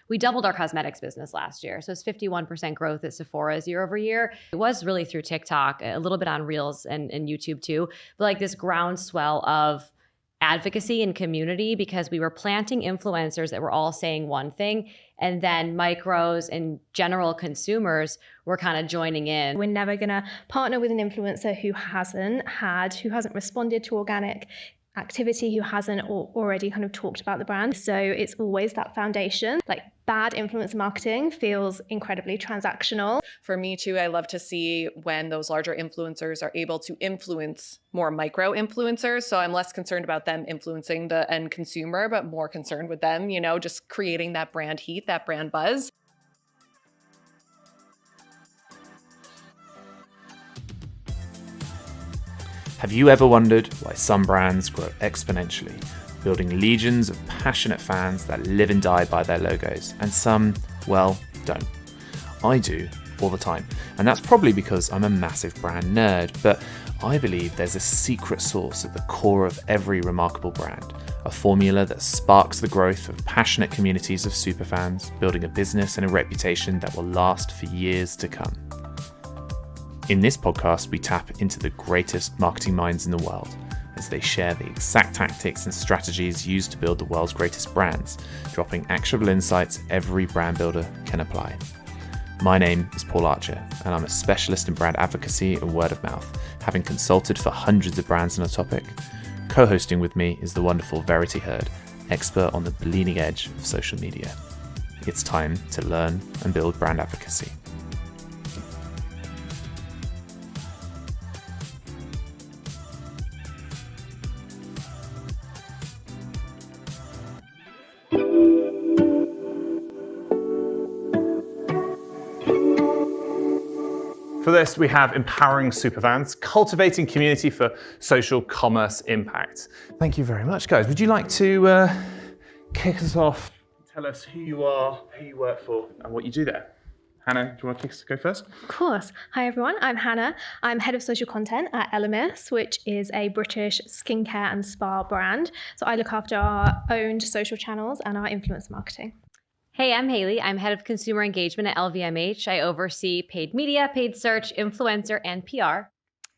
We doubled our cosmetics business last year. So it's 51% growth at Sephora's year over year. It was really through TikTok, a little bit on Reels and YouTube too, but like this groundswell of advocacy and community, because we were planting influencers that were all saying one thing, and then micros and general consumers were kind of joining in. We're never going to partner with an influencer who hasn't responded to organic activity, who hasn't already kind of talked about the brand. So it's always that foundation. Like, bad influencer marketing feels incredibly transactional. For me too, I love to see when those larger influencers are able to influence more micro influencers. So I'm less concerned about them influencing the end consumer, but more concerned with them, just creating that brand heat, that brand buzz. Have you ever wondered why some brands grow exponentially, building legions of passionate fans that live and die by their logos, and some, well, don't? I do, all the time, and that's probably because I'm a massive brand nerd, but I believe there's a secret sauce at the core of every remarkable brand, a formula that sparks the growth of passionate communities of superfans, building a business and a reputation that will last for years to come. In this podcast, we tap into the greatest marketing minds in the world as they share the exact tactics and strategies used to build the world's greatest brands, dropping actionable insights every brand builder can apply. My name is Paul Archer, and I'm a specialist in brand advocacy and word of mouth, having consulted for hundreds of brands on a topic. Co-hosting with me is the wonderful Verity, expert on the bleeding edge of social media. It's time to learn and build brand advocacy. For this, we have empowering superfans, cultivating community for social commerce impact. Thank you very much, guys. Would you like to kick us off? Tell us who you are, who you work for, and what you do there. Hannah, do you want to go first? Of course. Hi, everyone. I'm Hannah. I'm head of social content at ELEMIS, which is a British skincare and spa brand. So I look after our owned social channels and our influencer marketing. Hey, I'm Haley. I'm head of consumer engagement at LVMH. I oversee paid media, paid search, influencer, and PR.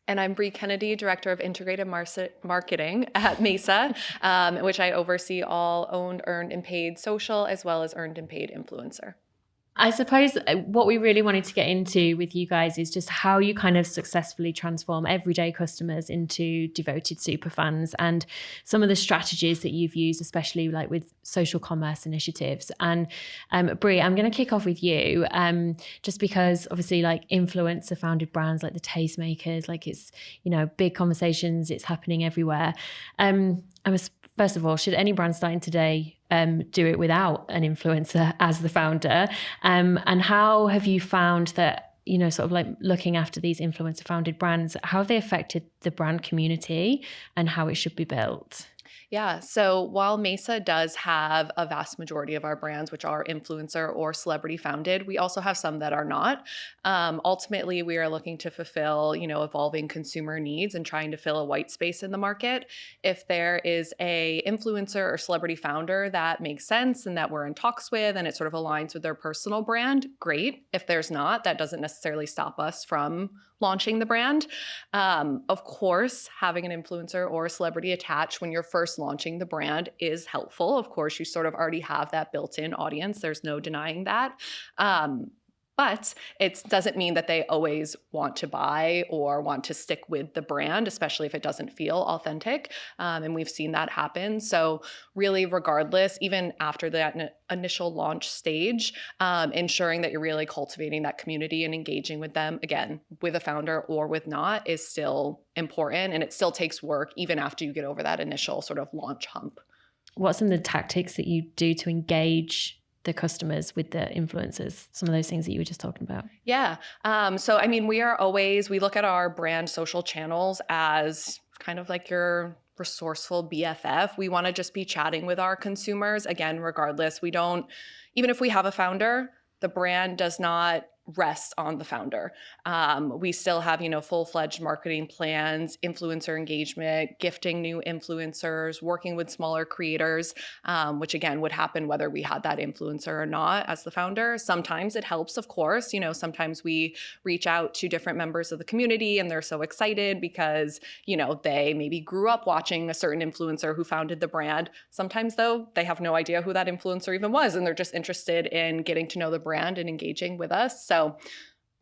And I'm Bri Kennedy, Director of Integrated Marketing at Maesa, which I oversee all owned, earned, and paid social, as well as earned and paid influencer. I suppose what we really wanted to get into with you guys is just how you kind of successfully transform everyday customers into devoted superfans, and some of the strategies that you've used, especially like with social commerce initiatives. And Bri, I'm going to kick off with you, just because obviously like influencer founded brands like the Tastemakers, like it's, big conversations, it's happening everywhere. First of all, should any brand starting today do it without an influencer as the founder? And how have you found that, sort of like looking after these influencer founded brands, how have they affected the brand community and how it should be built? Yeah, so while Maesa does have a vast majority of our brands, which are influencer or celebrity founded, we also have some that are not. Ultimately, we are looking to fulfill, evolving consumer needs and trying to fill a white space in the market. If there is a influencer or celebrity founder that makes sense and that we're in talks with and it sort of aligns with their personal brand, great. If there's not, that doesn't necessarily stop us from launching the brand. Of course, having an influencer or a celebrity attached when you're first launching the brand is helpful. Of course, you sort of already have that built-in audience. There's no denying that. But it doesn't mean that they always want to buy or want to stick with the brand, especially if it doesn't feel authentic. And we've seen that happen. So really, regardless, even after that initial launch stage, ensuring that you're really cultivating that community and engaging with them, again, with a founder or with not, is still important. And it still takes work even after you get over that initial sort of launch hump. What's some of the tactics that you do to engage the customers with the influencers, some of those things that you were just talking about? Yeah. So, I mean, we look at our brand social channels as kind of like your resourceful BFF. We want to just be chatting with our consumers. Again, regardless, even if we have a founder, the brand does not rests on the founder. We still have, full-fledged marketing plans, influencer engagement, gifting new influencers, working with smaller creators, which again would happen whether we had that influencer or not as the founder. Sometimes it helps, of course. Sometimes we reach out to different members of the community and they're so excited because, they maybe grew up watching a certain influencer who founded the brand. Sometimes though, they have no idea who that influencer even was and they're just interested in getting to know the brand and engaging with us. So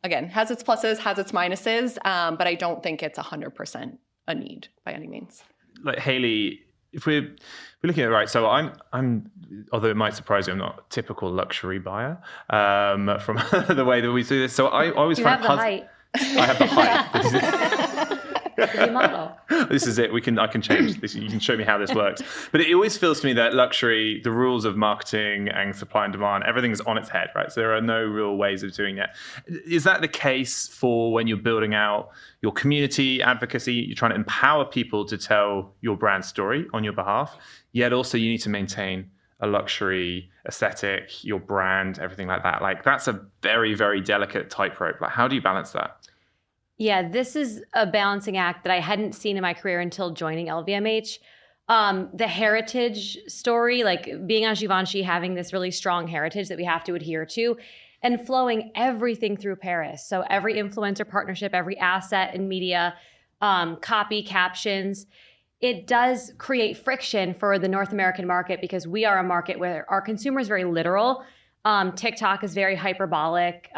again, has its pluses, has its minuses, but I don't think it's 100% a need by any means. Like Hayley, if we're looking at it right, so I'm although it might surprise you, I'm not a typical luxury buyer from the way that we do this. So I always You find have the height. I have the height. The model. This is it. I can change this. You can show me how this works. But it always feels to me that luxury, the rules of marketing and supply and demand, everything's on its head, right? So there are no real ways of doing it. Is that the case for when you're building out your community advocacy? You're trying to empower people to tell your brand story on your behalf, yet also you need to maintain a luxury aesthetic, your brand, everything like that. Like that's a very, very delicate tightrope. Like how do you balance that? Yeah, this is a balancing act that I hadn't seen in my career until joining LVMH. The heritage story, like being on Givenchy, having this really strong heritage that we have to adhere to, and flowing everything through Paris. So every influencer partnership, every asset in media, copy, captions, it does create friction for the North American market because we are a market where our consumer is very literal. TikTok is very hyperbolic.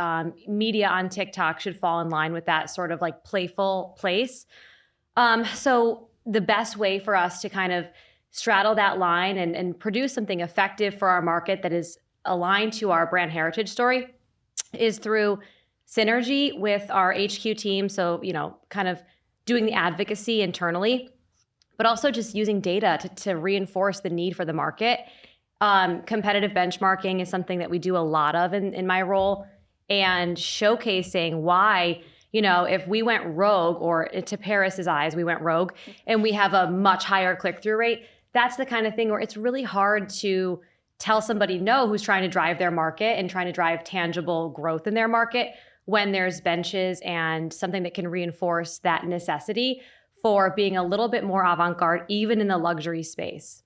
Media on TikTok should fall in line with that sort of like playful place. So the best way for us to kind of straddle that line and produce something effective for our market that is aligned to our brand heritage story is through synergy with our HQ team. So, kind of doing the advocacy internally, but also just using data to reinforce the need for the market. Competitive benchmarking is something that we do a lot of in my role, and showcasing why, if we went rogue, or to Paris's eyes, we went rogue, and we have a much higher click-through rate, that's the kind of thing where it's really hard to tell somebody no who's trying to drive their market and trying to drive tangible growth in their market when there's benches and something that can reinforce that necessity for being a little bit more avant-garde, even in the luxury space.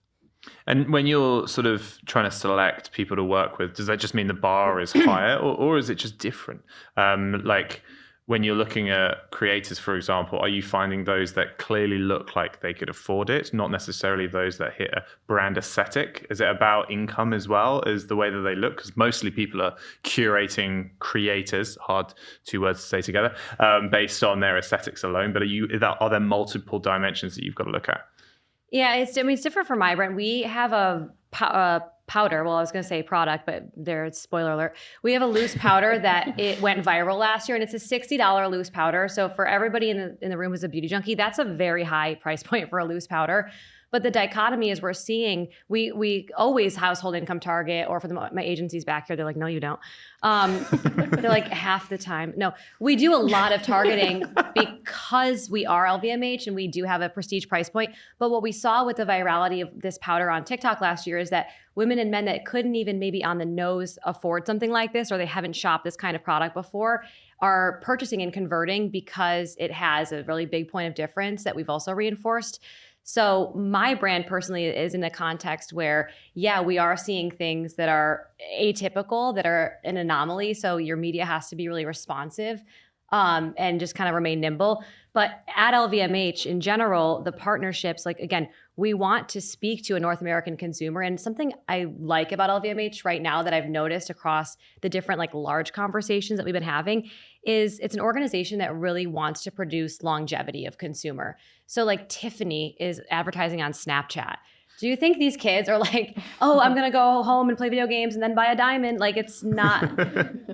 And when you're sort of trying to select people to work with, does that just mean the bar is higher or is it just different? Like when you're looking at creators, for example, are you finding those that clearly look like they could afford it, not necessarily those that hit a brand aesthetic? Is it about income as well as the way that they look? Because mostly people are curating creators, hard two words to say together, based on their aesthetics alone. But are there multiple dimensions that you've got to look at? Yeah, it's different for my brand. We have a powder. Well, I was going to say product, but there's spoiler alert. We have a loose powder that it went viral last year, and it's a $60 loose powder. So for everybody in the room who's a beauty junkie, that's a very high price point for a loose powder. But the dichotomy is we're seeing, we always household income target, or for my agencies back here, they're like, no, you don't. They're like half the time. No, we do a lot of targeting because we are LVMH and we do have a prestige price point. But what we saw with the virality of this powder on TikTok last year is that women and men that couldn't even maybe on the nose afford something like this, or they haven't shopped this kind of product before, are purchasing and converting because it has a really big point of difference that we've also reinforced. So my brand personally is in a context where, yeah, we are seeing things that are atypical, that are an anomaly. So your media has to be really responsive and just kind of remain nimble. But at LVMH in general, the partnerships, like, again, we want to speak to a North American consumer. And something I like about LVMH right now that I've noticed across the different like large conversations that we've been having is it's an organization that really wants to produce longevity of consumer. So like Tiffany is advertising on Snapchat. Do you think these kids are like, oh, I'm going to go home and play video games and then buy a diamond? Like, it's not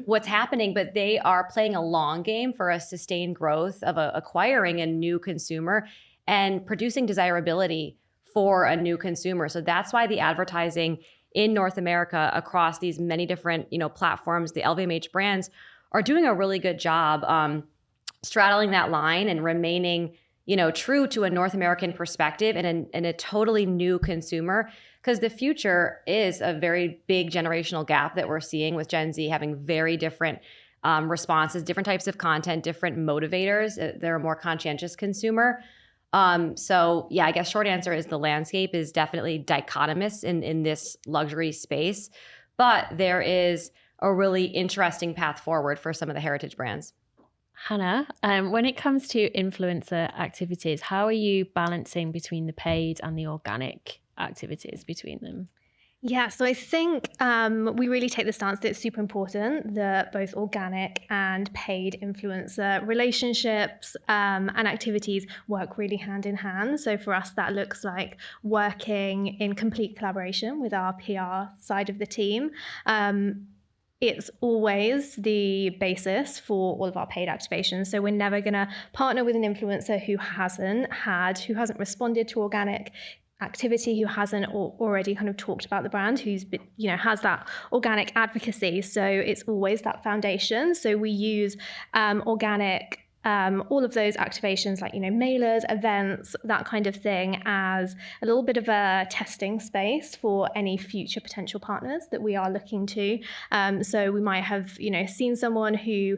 what's happening, but they are playing a long game for a sustained growth of acquiring a new consumer and producing desirability for a new consumer. So that's why the advertising in North America across these many different, platforms, the LVMH brands are doing a really good job straddling that line and remaining true to a North American perspective and a totally new consumer, because the future is a very big generational gap that we're seeing with Gen Z having very different responses, different types of content, different motivators. They're a more conscientious consumer. So yeah, I guess short answer is the landscape is definitely dichotomous in this luxury space, but there is a really interesting path forward for some of the heritage brands. Hannah, when it comes to influencer activities, how are you balancing between the paid and the organic activities between them? Yeah, so I think we really take the stance that it's super important that both organic and paid influencer relationships and activities work really hand in hand. So for us, that looks like working in complete collaboration with our PR side of the team. It's always the basis for all of our paid activations. So we're never going to partner with an influencer who hasn't responded to organic activity, who hasn't already kind of talked about the brand, who's been, has that organic advocacy. So it's always that foundation. So we use organic, all of those activations like, mailers, events, that kind of thing as a little bit of a testing space for any future potential partners that we are looking to. So we might have, seen someone who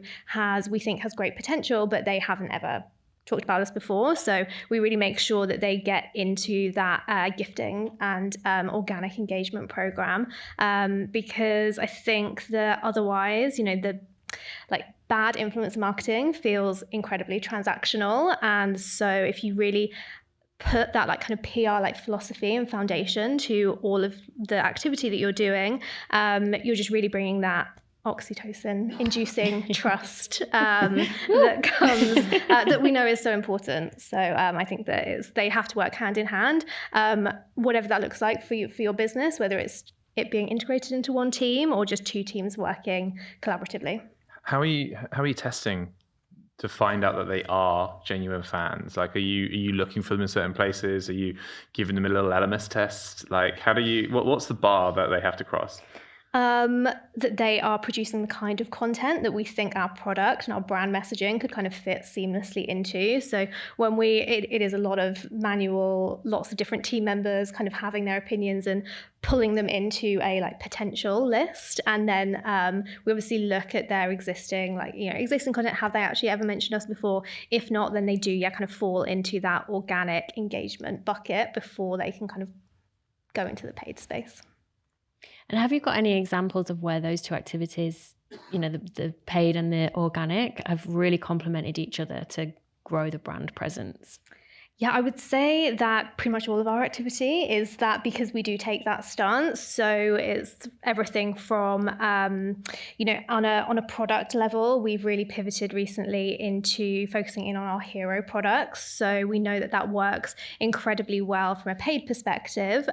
we think has great potential, but they haven't ever talked about us before. So we really make sure that they get into that gifting and organic engagement program, because I think that otherwise, the bad influencer marketing feels incredibly transactional. And so if you really put that kind of PR philosophy and foundation to all of the activity that you're doing, you're just really bringing that oxytocin inducing trust that comes that we know is so important. So I think that they have to work hand in hand, whatever that looks like for your business, whether it's it being integrated into one team or just two teams working collaboratively. How are you testing to find out that they are genuine fans? Are you looking for them in certain places? Are you giving them a little LMS test? What's the bar that they have to cross? That they are producing the kind of content that we think our product and our brand messaging could kind of fit seamlessly into. So when it is a lot of manual, lots of different team members kind of having their opinions and pulling them into a potential list. And then we obviously look at their existing content. Have they actually ever mentioned us before? If not, then they do kind of fall into that organic engagement bucket before they can kind of go into the paid space. And have you got any examples of where those two activities, the paid and the organic, have really complemented each other to grow the brand presence? Yeah, I would say that pretty much all of our activity is that, because we do take that stance. So it's everything from, on a product level, we've really pivoted recently into focusing in on our hero products. So we know that works incredibly well from a paid perspective.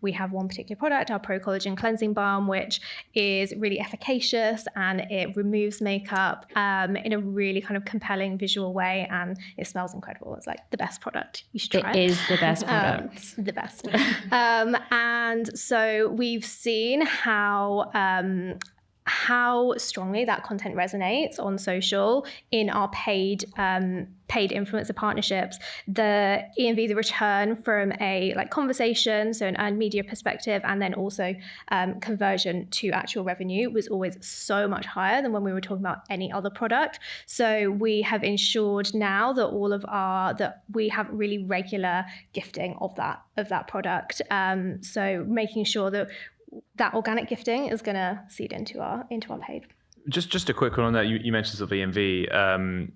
We have one particular product, our Pro Collagen Cleansing Balm, which is really efficacious and it removes makeup in a really kind of compelling visual way, and it smells incredible. It's the best product. You should try it. It is the best product. The best. And so we've seen how strongly that content resonates on social in our paid influencer partnerships. The EMV, the return from a conversation, so an earned media perspective, and then also conversion to actual revenue was always so much higher than when we were talking about any other product. So we have ensured now that that we have really regular gifting of that product. So making sure that organic gifting is going to seed into our paid. Just a quick one on that. You mentioned sort of EMV.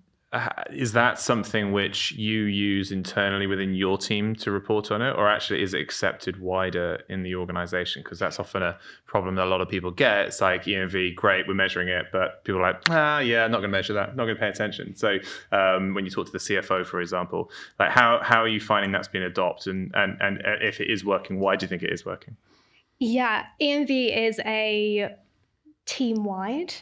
Is that something which you use internally within your team to report on it, or actually is it accepted wider in the organization? Because that's often a problem that a lot of people get. It's EMV, great, we're measuring it, but people are I'm not going to measure that, not going to pay attention. So when you talk to the CFO, for example, how are you finding that's been adopted, and if it is working, why do you think it is working? Yeah, EMV is a team-wide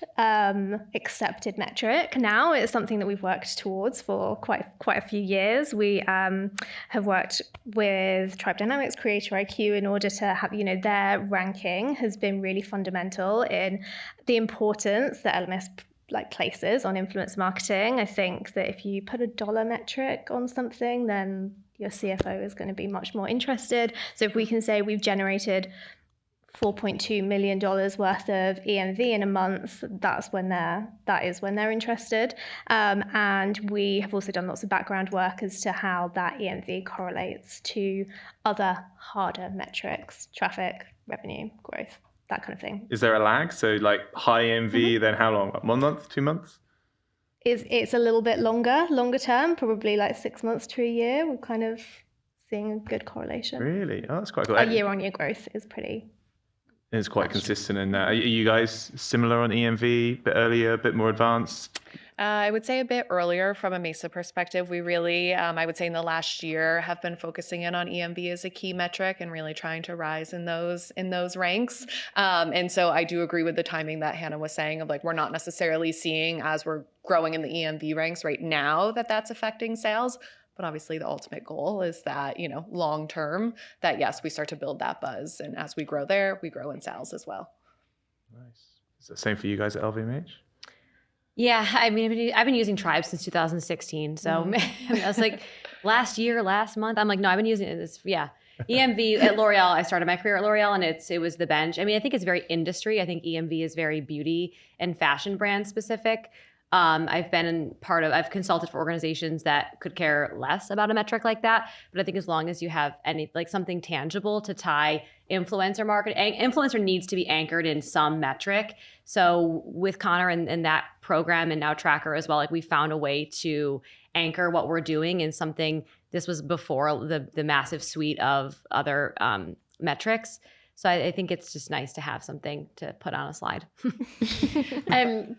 accepted metric now. It's something that we've worked towards for quite a few years. We have worked with Tribe Dynamics, Creator IQ in order to have, their ranking has been really fundamental in the importance that LMS places on influencer marketing. I think that if you put a dollar metric on something, then your CFO is going to be much more interested. So if we can say we've generated $4.2 million worth of EMV in a month, that is when they're interested. And we have also done lots of background work as to how that EMV correlates to other harder metrics, traffic, revenue, growth, that kind of thing. Is there a lag? So like high EMV, then how long? 1 month, 2 months? It's a little bit longer term, probably like 6 months to a year. We're kind of seeing a good correlation. Really? Oh, that's quite cool. Our year-on-year growth is pretty. It's quite consistent in that. Are you guys similar on EMV, a bit earlier, a bit more advanced? I would say a bit earlier from a Maesa perspective. We really, I would say in the last year, have been focusing in on EMV as a key metric and really trying to rise in those ranks. And so I do agree with the timing that Hannah was saying of like, we're not necessarily seeing as we're growing in the EMV ranks right now that that's affecting sales. But obviously the ultimate goal is that, long term, that yes, we start to build that buzz. And as we grow there, we grow in sales as well. Nice. Is it the same for you guys at LVMH? Yeah, I mean, I've been using Tribe since 2016. So I was like, last month, I'm like, no, I've been using this. Yeah. EMV at L'Oreal, I started my career at L'Oreal and it was the bench. I mean, I think it's very industry. I think EMV is very beauty and fashion brand specific. I've consulted for organizations that could care less about a metric like that. But I think as long as you have something tangible to tie influencer marketing, influencer needs to be anchored in some metric. So with Connor and that program and now Tracker as well, like we found a way to anchor what we're doing in something. This was before the massive suite of other metrics. So I think it's just nice to have something to put on a slide.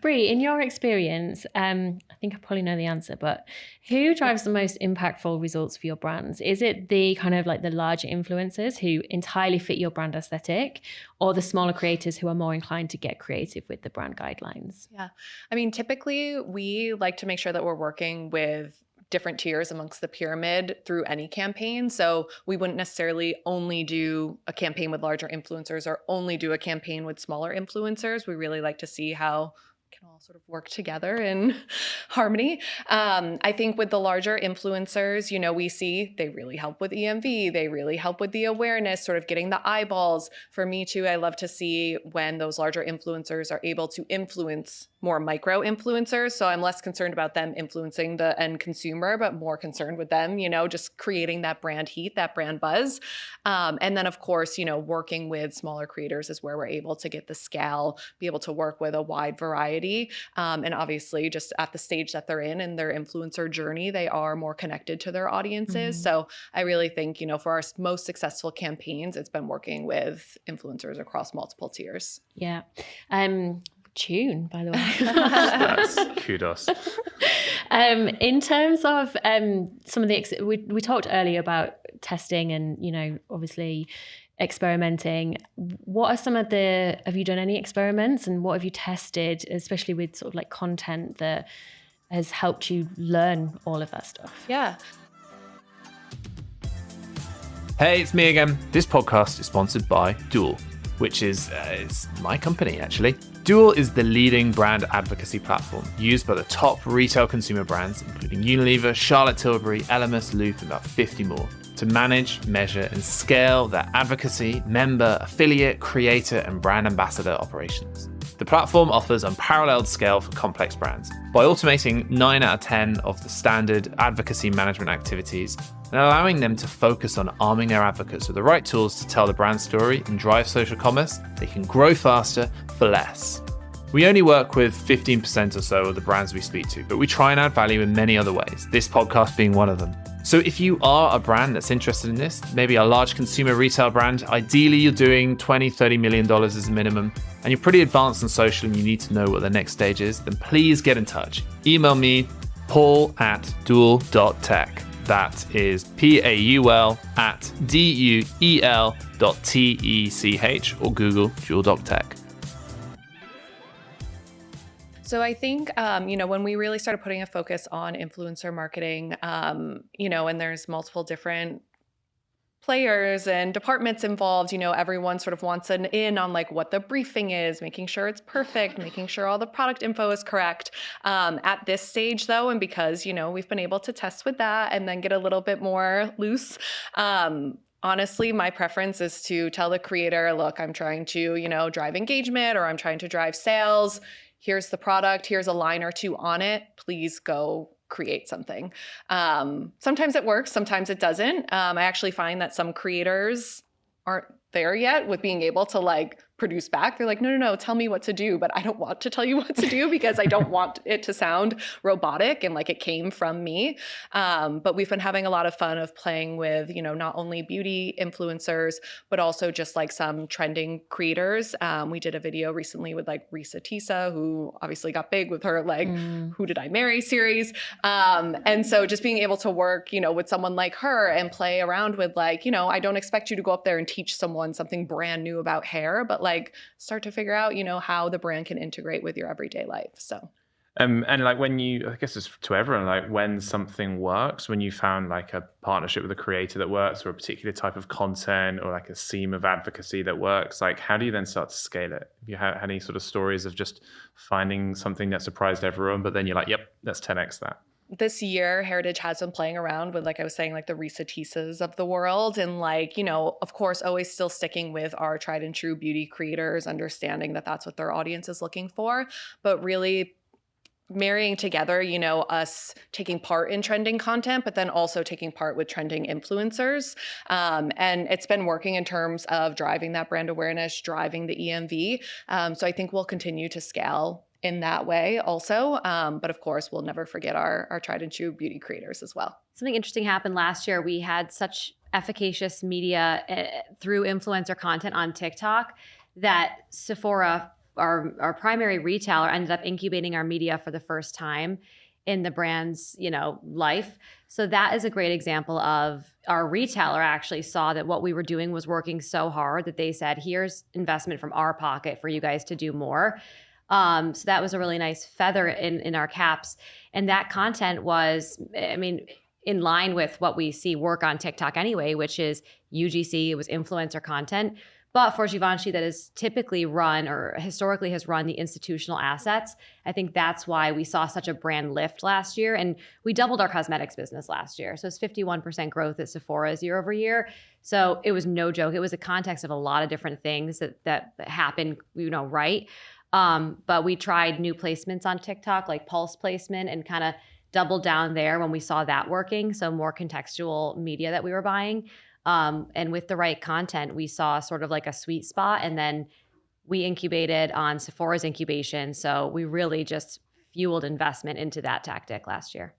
Bri, in your experience, I think I probably know the answer, but who drives the most impactful results for your brands? Is it the kind of like the larger influencers who entirely fit your brand aesthetic, or the smaller creators who are more inclined to get creative with the brand guidelines? Yeah. I mean, typically we like to make sure that we're working with different tiers amongst the pyramid through any campaign. So we wouldn't necessarily only do a campaign with larger influencers or only do a campaign with smaller influencers. We really like to see how can all sort of work together in harmony. I think with the larger influencers, we see they really help with EMV. They really help with the awareness, sort of getting the eyeballs. For me too, I love to see when those larger influencers are able to influence more micro influencers. So I'm less concerned about them influencing the end consumer, but more concerned with them, just creating that brand heat, that brand buzz. And then of course, working with smaller creators is where we're able to get the scale, be able to work with a wide variety. And obviously just at the stage that they're in their influencer journey, they are more connected to their audiences. Mm-hmm. So I really think, for our most successful campaigns, it's been working with influencers across multiple tiers. Yeah. Tune, by the way. That's kudos. In terms of some of the, we talked earlier about testing and, obviously experimenting. What are some of have you done any experiments and what have you tested, especially with sort of like content that has helped you learn all of that stuff? Yeah. Hey, it's me again. This podcast is sponsored by Duel, which is it's my company, actually. Duel is the leading brand advocacy platform used by the top retail consumer brands, including Unilever, Charlotte Tilbury, ELEMIS, Loop, and about 50 more, to manage, measure, and scale their advocacy, member, affiliate, creator, and brand ambassador operations. The platform offers unparalleled scale for complex brands by automating 9 out of 10 of the standard advocacy management activities and allowing them to focus on arming their advocates with the right tools to tell the brand story and drive social commerce. They can grow faster for less. We only work with 15% or so of the brands we speak to, but we try and add value in many other ways, this podcast being one of them. So if you are a brand that's interested in this, maybe a large consumer retail brand, ideally you're doing $20, $30 million as a minimum, and you're pretty advanced on social and you need to know what the next stage is, then please get in touch. Email me, paul@duel.tech. That is paul@duel.tech, or Google duel.tech. So I think, when we really started putting a focus on influencer marketing, and there's multiple different players and departments involved, everyone sort of wants an in on like what the briefing is, making sure it's perfect, making sure all the product info is correct. At this stage though, and because, we've been able to test with that and then get a little bit more loose, Honestly, my preference is to tell the creator, look, I'm trying to, drive engagement, or I'm trying to drive sales. Here's the product. Here's a line or two on it. Please go create something. Sometimes it works. Sometimes it doesn't. I actually find that some creators aren't there yet with being able to produce back. They're like, no, tell me what to do, but I don't want to tell you what to do because I don't want it to sound robotic and like it came from me. But we've been having a lot of fun of playing with, not only beauty influencers, but also just some trending creators. We did a video recently with Risa Tisa, who obviously got big with her Who Did I Marry series. And so just being able to work, with someone like her and play around with I don't expect you to go up there and teach someone something brand new about hair, but start to figure out, how the brand can integrate with your everyday life. So. And when you, I guess it's to everyone, when something works, when you found a partnership with a creator that works, or a particular type of content, or a seam of advocacy that works, how do you then start to scale it? Have you had any sort of stories of just finding something that surprised everyone, but then you're like, yep, let's 10x that? This year, Heritage has been playing around with, I was saying, the Risa Tisas of the world. And of course, always still sticking with our tried and true beauty creators, understanding that that's what their audience is looking for, but really marrying together, us taking part in trending content, but then also taking part with trending influencers. And it's been working in terms of driving that brand awareness, driving the EMV. So I think we'll continue to scale in that way also. But of course, we'll never forget our tried and true beauty creators as well. Something interesting happened last year. We had such efficacious media through influencer content on TikTok that Sephora, our primary retailer, ended up incubating our media for the first time in the brand's, life. So that is a great example of our retailer actually saw that what we were doing was working so hard that they said, here's investment from our pocket for you guys to do more. So that was a really nice feather in our caps. And that content was, in line with what we see work on TikTok anyway, which is UGC, it was influencer content. But for Givenchy, that is typically run or historically has run the institutional assets. I think that's why we saw such a brand lift last year. And we doubled our cosmetics business last year. So it's 51% growth at Sephora's year over year. So it was no joke. It was a context of a lot of different things that happened, right? But we tried new placements on TikTok, like pulse placement, and kind of doubled down there when we saw that working. So more contextual media that we were buying. And with the right content, we saw sort of a sweet spot. And then we incubated on Sephora's incubation. So we really just fueled investment into that tactic last year.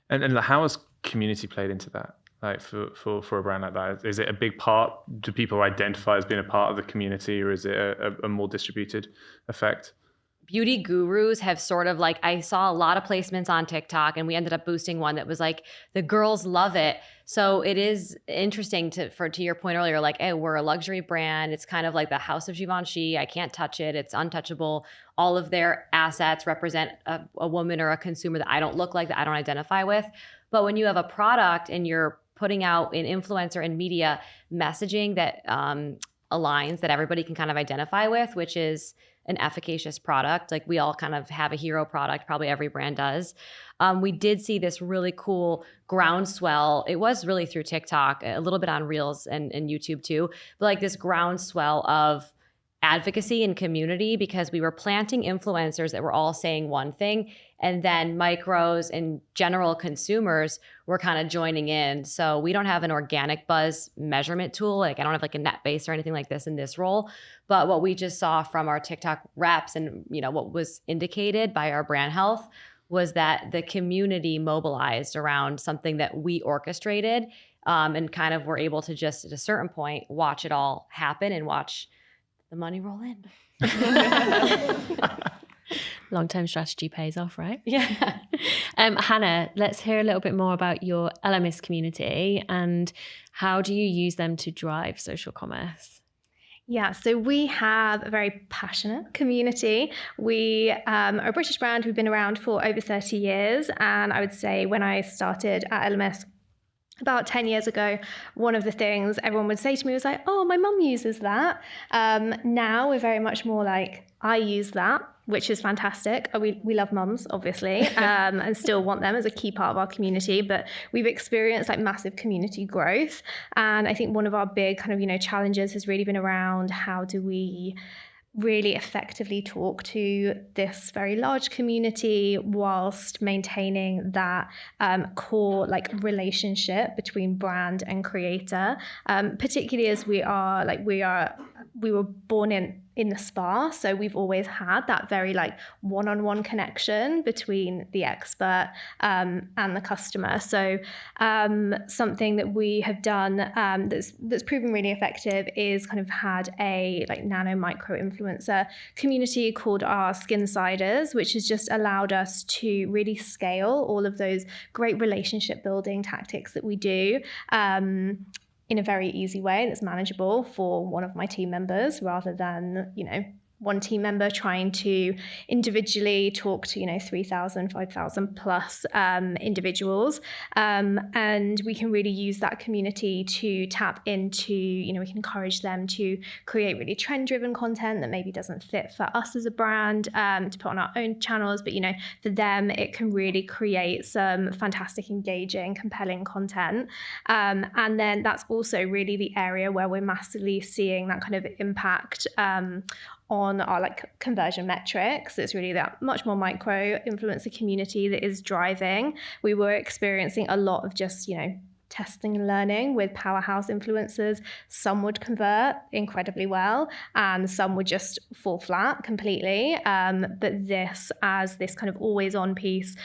And how has community played into that? For a brand like that, is it a big part? Do people identify as being a part of the community, or is it a more distributed effect? Beauty gurus have sort of I saw a lot of placements on TikTok, and we ended up boosting one that was the girls love it. So it is interesting to your point earlier, hey, we're a luxury brand. It's kind of like the house of Givenchy. I can't touch it. It's untouchable. All of their assets represent a woman or a consumer that I don't look like, that I don't identify with. But when you have a product and you're putting out an influencer and media messaging that aligns, that everybody can kind of identify with, which is an efficacious product. We all kind of have a hero product, probably every brand does. We did see this really cool groundswell. It was really through TikTok, a little bit on Reels and YouTube too, but this groundswell of advocacy and community, because we were planting influencers that were all saying one thing, and then micros and general consumers were kind of joining in. So we don't have an organic buzz measurement tool. I don't have a net base or anything like this in this role. But what we just saw from our TikTok reps and what was indicated by our brand health was that the community mobilized around something that we orchestrated, and kind of were able to just at a certain point watch it all happen and watch the money roll in. Long-term strategy pays off, right? Yeah. Hannah, let's hear a little bit more about your ELEMIS community and how do you use them to drive social commerce? Yeah, so we have a very passionate community. We are a British brand. We've been around for over 30 years. And I would say when I started at ELEMIS about 10 years ago, one of the things everyone would say to me was oh, my mum uses that. Now we're very much more I use that, which is fantastic. We love mums, obviously, and still want them as a key part of our community. But we've experienced like massive community growth. And I think one of our big kind of, challenges has really been around how do we really effectively talk to this very large community whilst maintaining that core like relationship between brand and creator, particularly as we were born in the spa, so we've always had that very like one-on-one connection between the expert and the customer. So something that we have done that's proven really effective is kind of had a like nano micro influencer community called our Skinsiders, which has just allowed us to really scale all of those great relationship building tactics that we do in a very easy way that's manageable for one of my team members, rather than, one team member trying to individually talk to, 3,000, 5,000 plus individuals. And we can really use that community to tap into, we can encourage them to create really trend-driven content that maybe doesn't fit for us as a brand to put on our own channels. But, for them, it can really create some fantastic, engaging, compelling content. And then that's also really the area where we're massively seeing that kind of impact on our like conversion metrics. It's really that much more micro influencer community that is driving. We were experiencing a lot of just, testing and learning with powerhouse influencers. Some would convert incredibly well and some would just fall flat completely. But this, as this kind of always on piece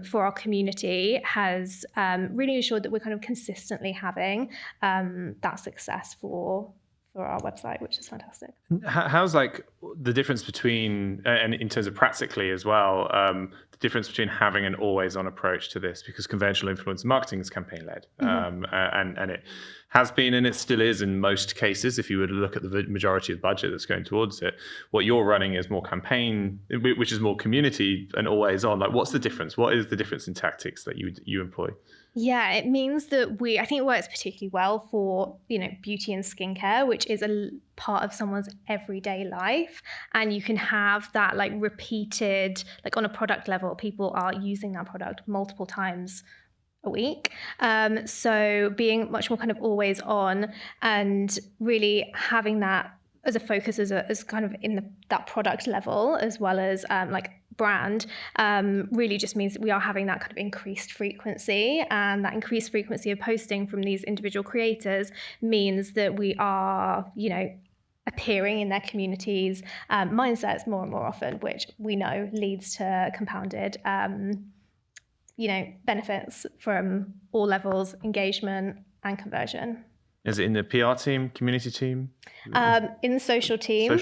for our community, has really ensured that we're kind of consistently having that success for our website, which is fantastic. How's like the difference between, and in terms of practically as well, the difference between having an always on approach to this, because conventional influencer marketing is campaign led, and it has been, and it still is in most cases. If you were to look at the majority of the budget that's going towards it, what you're running is more campaign, which is more community and always on. Like, what's the difference? What is the difference in tactics that you employ? Yeah, it means that I think it works particularly well for, beauty and skincare, which is a part of someone's everyday life. And you can have that like repeated, like on a product level, people are using that product multiple times a week. So being much more kind of always on and really having that as a focus as kind of in that product level, as well as like brand, really just means that we are having that kind of increased frequency, and that increased frequency of posting from these individual creators means that we are, appearing in their communities' mindsets more and more often, which we know leads to compounded benefits from all levels, engagement and conversion. Is it in the PR team, community team? In the social team.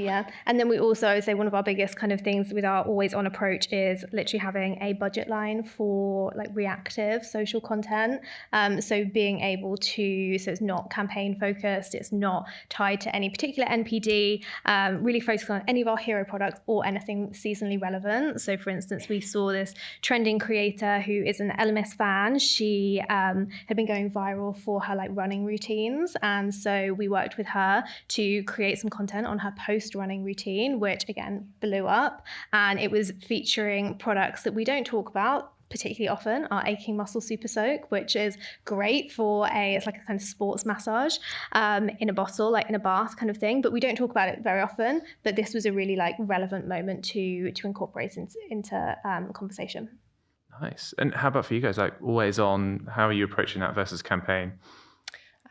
Yeah. And then we also, I would say one of our biggest kind of things with our always on approach is literally having a budget line for like reactive social content. So being able to, so it's not campaign focused, it's not tied to any particular NPD, really focused on any of our hero products or anything seasonally relevant. So for instance, we saw this trending creator who is an ELEMIS fan. She had been going viral for her like running routines. And so we worked with her to create some content on her post-running routine, which again blew up. And it was featuring products that we don't talk about particularly often, our Aching Muscle Super Soak, which is great for it's like a kind of sports massage in a bottle, like in a bath kind of thing. But we don't talk about it very often. But this was a really like relevant moment to incorporate into conversation. Nice. And how about for you guys, like always on, how are you approaching that versus campaign?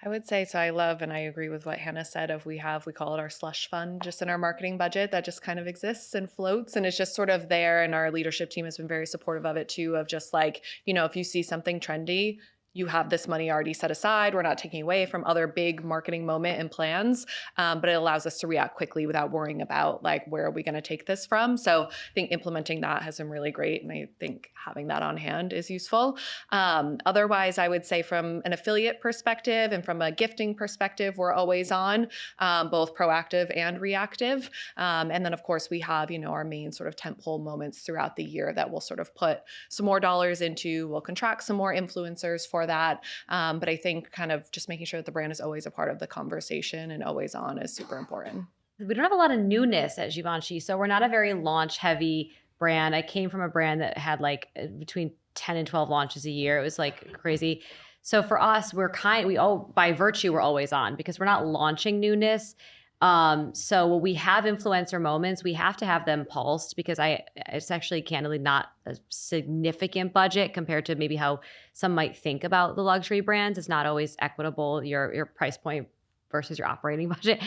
I would say, so I love, and I agree with what Hannah said, we call it our slush fund just in our marketing budget that just kind of exists and floats and it's just sort of there. And our leadership team has been very supportive of it too, of just like, if you see something trendy, you have this money already set aside. We're not taking away from other big marketing moment and plans, but it allows us to react quickly without worrying about like, where are we going to take this from? So I think implementing that has been really great. And I think having that on hand is useful. Otherwise, I would say from an affiliate perspective and from a gifting perspective, we're always on, both proactive and reactive. And then of course we have, our main sort of tentpole moments throughout the year that we'll sort of put some more dollars into. We'll contract some more influencers for that. But I think kind of just making sure that the brand is always a part of the conversation and always on is super important. we don't have a lot of newness at Givenchy. So we're not a very launch heavy brand. I came from a brand that had like between 10 and 12 launches a year. It was like crazy. So for us, by virtue, we're always on because we're not launching newness. So when we have influencer moments, we have to have them pulsed because it's actually candidly not a significant budget compared to maybe how some might think about the luxury brands. It's not always equitable, your price point versus your operating budget.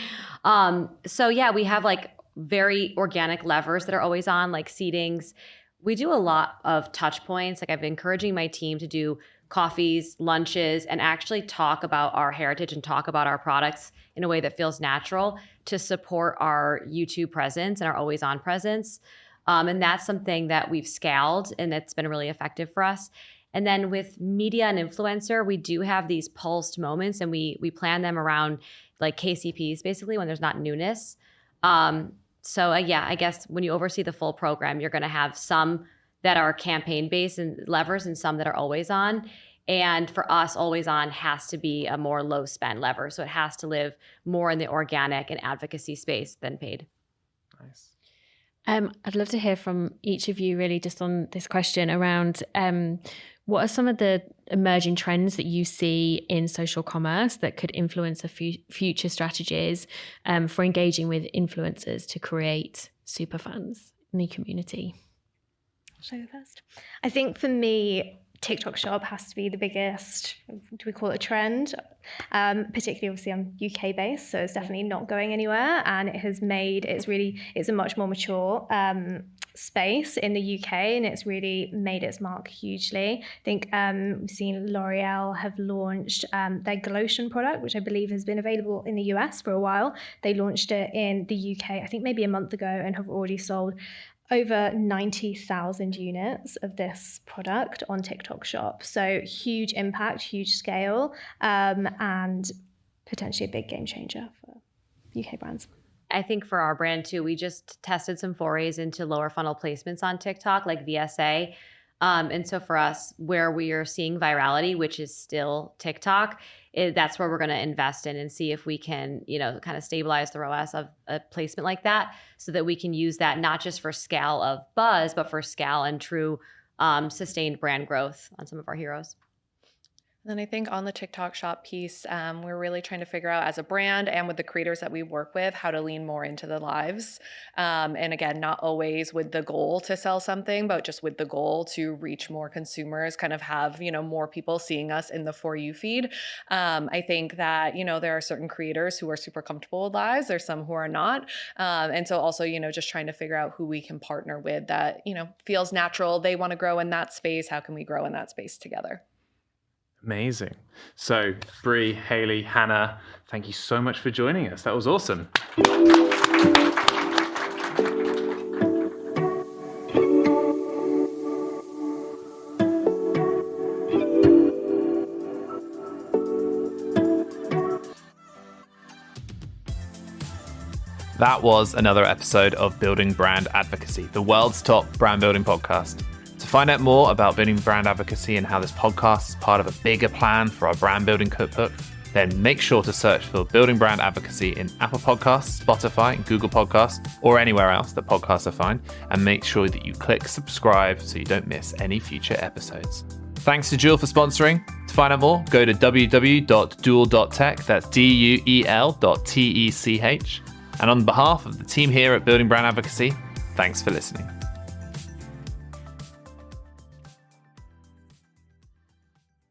So yeah, we have like very organic levers that are always on, like seedings. We do a lot of touch points. Like I've been encouraging my team to do coffees, lunches, and actually talk about our heritage and talk about our products in a way that feels natural to support our YouTube presence and our always on presence. And that's something that we've scaled and that's been really effective for us. And then with media and influencer, we do have these pulsed moments and we plan them around like KCPs, basically when there's not newness. So yeah, I guess when you oversee the full program, you're gonna have some that are campaign-based and levers and some that are always on. And for us, always on has to be a more low spend lever. So it has to live more in the organic and advocacy space than paid. Nice. I'd love to hear from each of you really just on this question around what are some of the emerging trends that you see in social commerce that could influence future strategies for engaging with influencers to create superfans in the community? Shall I go first? I think for me, TikTok Shop has to be the biggest, do we call it a trend? Particularly obviously I'm UK based, so it's definitely not going anywhere. And it's a much more mature space in the UK and it's really made its mark hugely. I think we've seen L'Oreal have launched their Glotion product, which I believe has been available in the US for a while. They launched it in the UK, I think maybe a month ago, and have already sold over 90,000 units of this product on TikTok Shop. So huge impact, huge scale, and potentially a big game changer for UK brands. I think for our brand too, we just tested some forays into lower funnel placements on TikTok, like VSA. And so for us, where we are seeing virality, which is still TikTok, that's where we're going to invest in and see if we can, kind of stabilize the ROAS of a placement like that so that we can use that not just for scale of buzz, but for scale and true sustained brand growth on some of our heroes. Then I think on the TikTok Shop piece, we're really trying to figure out as a brand and with the creators that we work with how to lean more into the lives. And again, not always with the goal to sell something, but just with the goal to reach more consumers, kind of have, more people seeing us in the For You feed. I think that, there are certain creators who are super comfortable with lives. There's some who are not. And so also, just trying to figure out who we can partner with that, feels natural. They want to grow in that space. How can we grow in that space together? Amazing. So, Bri, Hayley, Hannah, thank you so much for joining us. That was awesome. That was another episode of Building Brand Advocacy, the world's top brand building podcast. To find out more about building brand advocacy and how this podcast is part of a bigger plan for our brand building cookbook, then make sure to search for Building Brand Advocacy in Apple Podcasts, Spotify, Google Podcasts, or anywhere else that podcasts are found, and make sure that you click subscribe so you don't miss any future episodes. Thanks to Duel for sponsoring. To find out more, go to www.duel.tech, that's duel.tech. And on behalf of the team here at Building Brand Advocacy, thanks for listening.